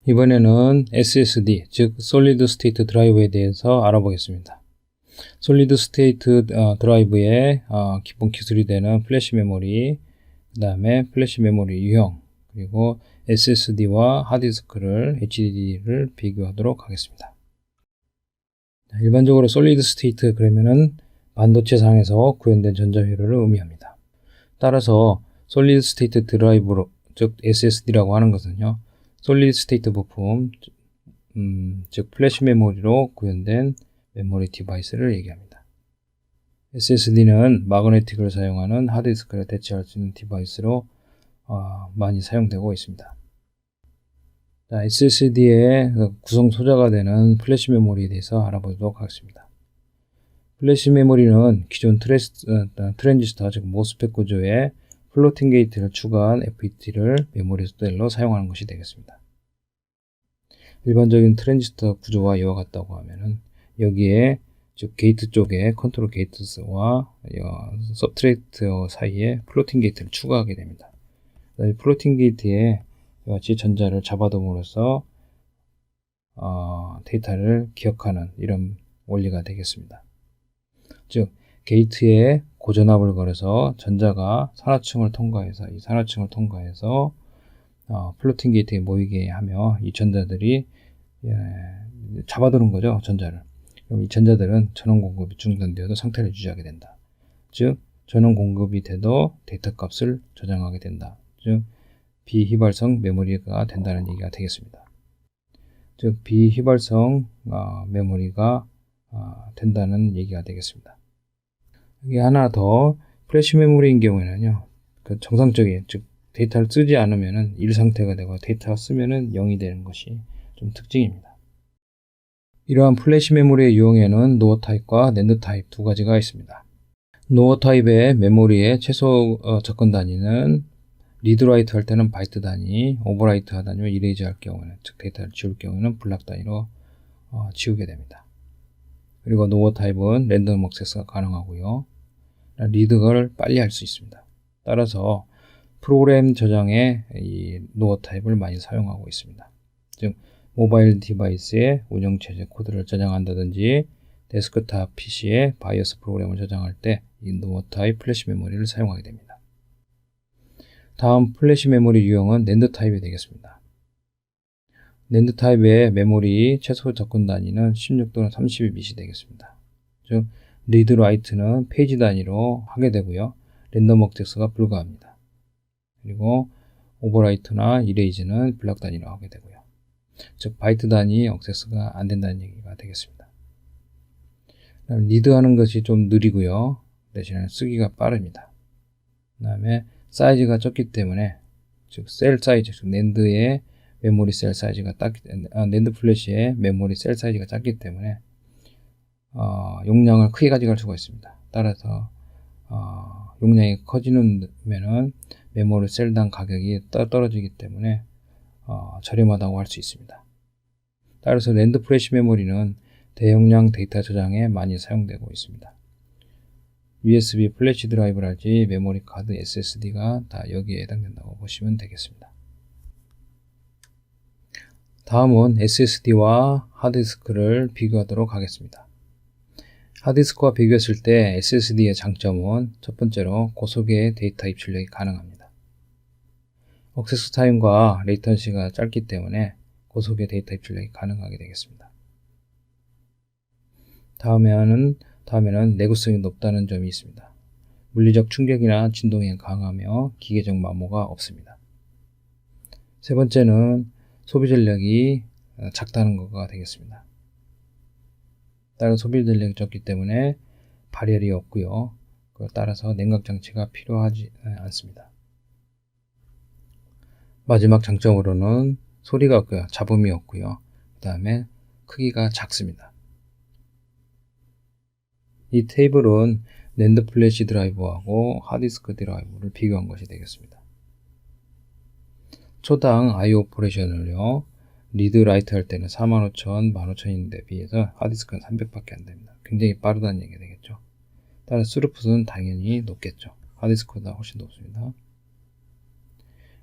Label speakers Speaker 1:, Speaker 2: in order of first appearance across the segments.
Speaker 1: 이번에는 SSD, 즉 솔리드 스테이트 드라이브에 대해서 알아보겠습니다. 솔리드 스테이트 드라이브의 기본 기술이 되는 플래시 메모리, 그 다음에 플래시 메모리 유형, 그리고 SSD와 하드디스크를 HDD를 비교하도록 하겠습니다. 일반적으로 솔리드 스테이트 그러면은 반도체상에서 구현된 전자회로를 의미합니다. 따라서 솔리드 스테이트 드라이브로, 즉 SSD라고 하는 것은요, 솔리드 스테이트 부품, 즉 플래시 메모리로 구현된 메모리 디바이스를 얘기합니다. SSD는 마그네틱을 사용하는 하드디스크를 대체할 수 있는 디바이스로 많이 사용되고 있습니다. 자, SSD의 구성 소자가 되는 플래시 메모리에 대해서 알아보도록 하겠습니다. 플래시 메모리는 기존 트랜지스터, 즉 모스펫 구조에 플로팅 게이트를 추가한 FET를 메모리 모델로 사용하는 것이 되겠습니다. 일반적인 트랜지스터 구조와 이와 같다고 하면은 여기에 즉 게이트 쪽에 컨트롤 게이트와 서브트랙트 사이에 플로팅 게이트를 추가하게 됩니다. 플로팅 게이트에 이와 같이 전자를 잡아둠으로써 데이터를 기억하는 이런 원리가 되겠습니다. 즉 게이트에 고전압을 걸어서 전자가 산화층을 통과해서 이 산화층을 통과해서 플로팅 게이트에 모이게 하며 이 전자들이 잡아두는 거죠, 전자를. 그럼 이 전자들은 전원 공급이 중단되어도 상태를 유지하게 된다. 즉 전원 공급이 돼도 데이터 값을 저장하게 된다. 즉 비휘발성 메모리가 된다는 얘기가 되겠습니다. 즉 비휘발성 메모리가 된다는 얘기가 되겠습니다. 이게 하나 더, 플래시 메모리인 경우에는요, 그 정상적인, 즉 데이터를 쓰지 않으면은 1 상태가 되고 데이터를 쓰면은 0이 되는 것이 좀 특징입니다. 이러한 플래시 메모리의 유형에는 노어 타입과 낸드 타입 두 가지가 있습니다. 노어 타입의 메모리의 최소 접근 단위는 리드 라이트 할 때는 바이트 단위, 오버라이트 하다니 이레이즈 할 경우는, 즉 데이터를 지울 경우는 블락 단위로 지우게 됩니다. 그리고 노어 타입은 랜덤 액세스가 가능하고요. 리드를 빨리 할 수 있습니다. 따라서 프로그램 저장에 이 노어 타입을 많이 사용하고 있습니다. 즉 모바일 디바이스에 운영체제 코드를 저장한다든지 데스크탑 PC에 바이오스 프로그램을 저장할 때 이 노어 타입 플래시 메모리를 사용하게 됩니다. 다음 플래시 메모리 유형은 낸드 타입이 되겠습니다. 낸드 타입의 메모리 최소 접근 단위는 16 또는 32빗이 되겠습니다. 즉 리드 라이트는 페이지 단위로 하게 되고요. 랜덤 액세스가 불가합니다. 그리고 오버라이트나 이레이즈는 블락 단위로 하게 되고요. 즉 바이트 단위 액세스가 안 된다는 얘기가 되겠습니다. 리드하는 것이 좀 느리고요. 대신에 쓰기가 빠릅니다. 그 다음에 사이즈가 적기 때문에, 즉 셀 사이즈, 즉 낸드의 메모리 셀 사이즈가 낸드 플래시의 메모리 셀 사이즈가 작기 때문에 용량을 크게 가져갈 수가 있습니다. 따라서 용량이 커지면은 메모리 셀당 가격이 떨어지기 때문에 저렴하다고 할 수 있습니다. 따라서 낸드 플래시 메모리는 대용량 데이터 저장에 많이 사용되고 있습니다. USB 플래시 드라이브랄지 메모리 카드 SSD가 다 여기에 해당된다고 보시면 되겠습니다. 다음은 SSD와 하드디스크를 비교하도록 하겠습니다. 하드디스크와 비교했을 때 SSD의 장점은 첫 번째로 고속의 데이터 입출력이 가능합니다. 액세스 타임과 레이턴시가 짧기 때문에 고속의 데이터 입출력이 가능하게 되겠습니다. 다음에는 내구성이 높다는 점이 있습니다. 물리적 충격이나 진동에 강하며 기계적 마모가 없습니다. 세 번째는 소비 전력이 작다는 것가 되겠습니다. 따라서 소비 전력이 적기 때문에 발열이 없고요. 따라서 냉각 장치가 필요하지 않습니다. 마지막 장점으로는 소리가 없고요. 잡음이 없고요. 그 다음에 크기가 작습니다. 이 테이블은 낸드 플래시 드라이브하고 하드디스크 드라이브를 비교한 것이 되겠습니다. 초당 I/O 오퍼레이션을요, 리드 라이트 할 때는 45,000, 15,000인데 비해서 하드디스크는 300밖에 안 됩니다. 굉장히 빠르다는 얘기가 되겠죠. 따라서 스루풋은 당연히 높겠죠. 하드디스크보다 훨씬 높습니다.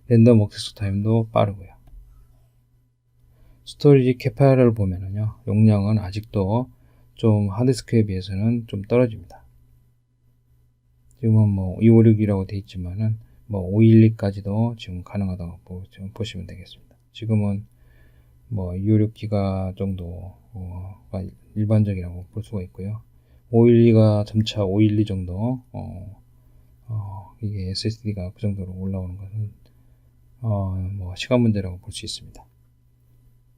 Speaker 1: 랜덤 액세스 타임도 빠르고요. 스토리지 캐파를 보면은요, 용량은 아직도 좀 하드디스크에 비해서는 좀 떨어집니다. 지금은 뭐 256이라고 돼 있지만은 뭐 512까지도 지금 가능하다고 보시면 되겠습니다. 지금은 뭐 256기가 정도가 일반적이라고 볼 수가 있고요. 512가 점차 512 정도 이게 SSD가 그 정도로 올라오는 것은 뭐 시간 문제라고 볼 수 있습니다.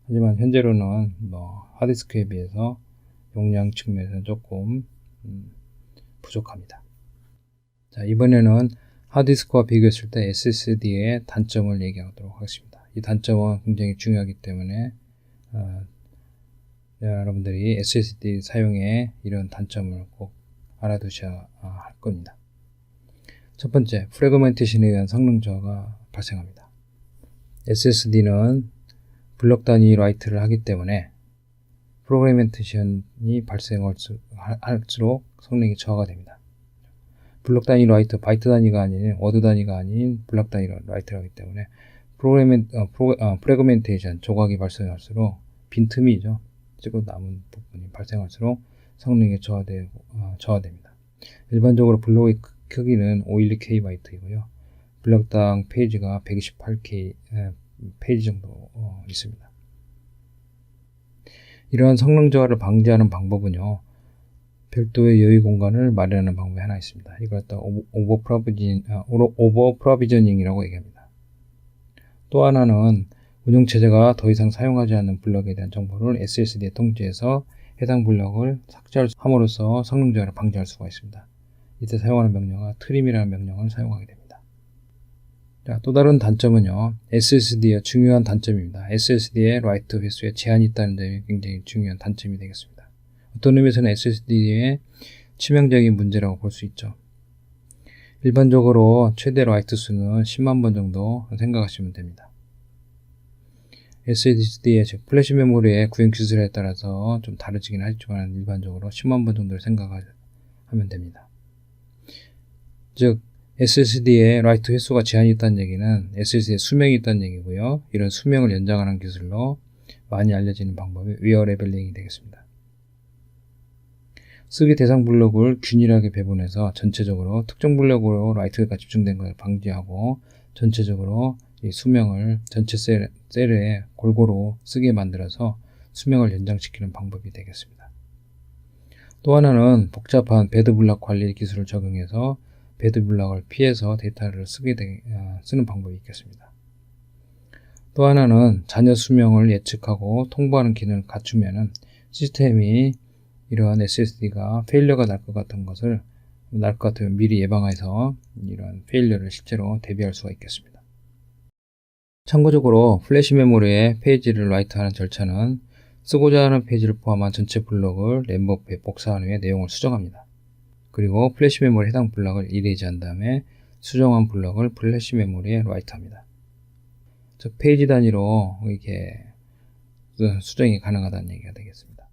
Speaker 1: 하지만 현재로는 뭐 하드디스크에 비해서 용량 측면에서는 조금 부족합니다. 자, 이번에는 하드디스크와 비교했을 때 SSD의 단점을 얘기하도록 하겠습니다. 이 단점은 굉장히 중요하기 때문에 여러분들이 SSD 사용에 이런 단점을 꼭 알아두셔야 할 겁니다. 첫 번째, 프래그멘테이션에 의한 성능 저하가 발생합니다. SSD는 블록 단위 라이트를 하기 때문에 프래그멘테이션이 발생할수록 성능이 저하가 됩니다. 블록 단위 라이트, 바이트 단위가 아닌 워드 단위가 아닌 블록 단위 라이트를 하기 때문에 프래그멘테이션, 조각이 발생할수록 빈틈이죠. 찍어 남은 부분이 발생할수록 성능이 저하됩니다. 일반적으로 블록의 크기는 512K 바이트이고요. 블록당 페이지가 128K 페이지 정도 있습니다. 이러한 성능 저하를 방지하는 방법은요, 별도의 여유 공간을 마련하는 방법이 하나 있습니다. 이걸 갖다 오버 프로비저닝이라고 얘기합니다. 또 하나는 운영체제가 더 이상 사용하지 않는 블럭에 대한 정보를 SSD에 통지해서 해당 블럭을 삭제함으로써 성능 저하를 방지할 수가 있습니다. 이때 사용하는 명령은 트림이라는 명령을 사용하게 됩니다. 자, 또 다른 단점은요, SSD의 중요한 단점입니다. SSD의 라이트 횟수에 제한이 있다는 점이 굉장히 중요한 단점이 되겠습니다. 어떤 의미에서는 SSD의 치명적인 문제라고 볼 수 있죠. 일반적으로 최대 라이트 수는 10만 번 정도 생각하시면 됩니다. SSD의 즉 플래시 메모리의 구현 기술에 따라서 좀 다르지긴 하지만 일반적으로 10만 번 정도를 생각하면 됩니다. 즉 SSD의 라이트 횟수가 제한이 있다는 얘기는 SSD의 수명이 있다는 얘기고요. 이런 수명을 연장하는 기술로 많이 알려지는 방법이 웨어 레벨링이 되겠습니다. 쓰기 대상 블록을 균일하게 배분해서 전체적으로 특정 블록으로 라이트가 집중된 것을 방지하고 전체적으로 이 수명을 전체 셀에 골고루 쓰게 만들어서 수명을 연장시키는 방법이 되겠습니다. 또 하나는 복잡한 배드 블록 관리 기술을 적용해서 배드 블록을 피해서 데이터를 쓰는 방법이 있겠습니다. 또 하나는 잔여 수명을 예측하고 통보하는 기능을 갖추면은 시스템이 이러한 SSD가 페일러가 날 것 같으면 미리 예방해서 이런 페일러를 실제로 대비할 수가 있겠습니다. 참고적으로 플래시 메모리에 페이지를 라이트하는 절차는 쓰고자 하는 페이지를 포함한 전체 블록을 램버프에 복사한 후에 내용을 수정합니다. 그리고 플래시 메모리 해당 블록을 이레이즈한 다음에 수정한 블록을 플래시 메모리에 라이트합니다. 즉 페이지 단위로 이렇게 수정이 가능하다는 얘기가 되겠습니다.